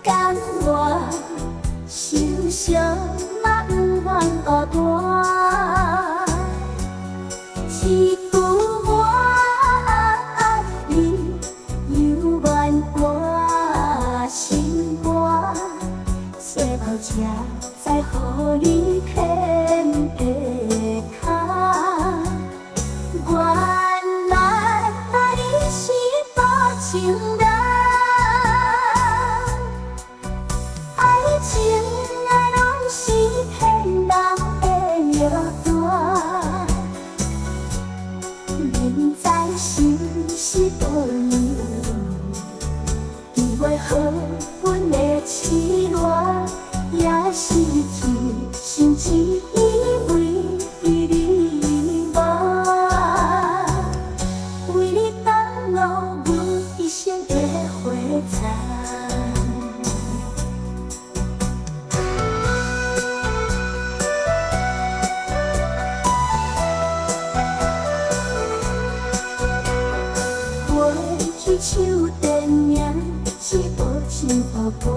甘愿受伤嘛，不愿孤单。一句我爱你，犹原我心肝。细胞才知予你牵的脚。原来你是多情人。爱情啊，拢是骗人的药单。明知心是多年，伊袂好阮的痴恋，也是一心只以为你无，为你等候阮一生的花彩。一首电影是无情予我，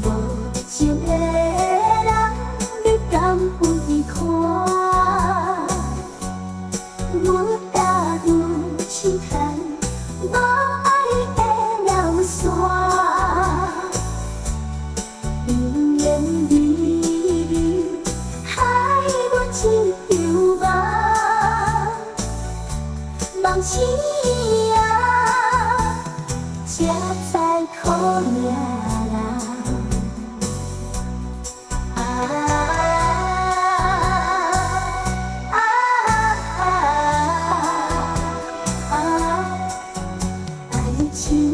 无情的人你敢有意看？我踏入深潭，无爱的了山，永远你害我一场梦。梦醒啊，才知苦命人。爱情。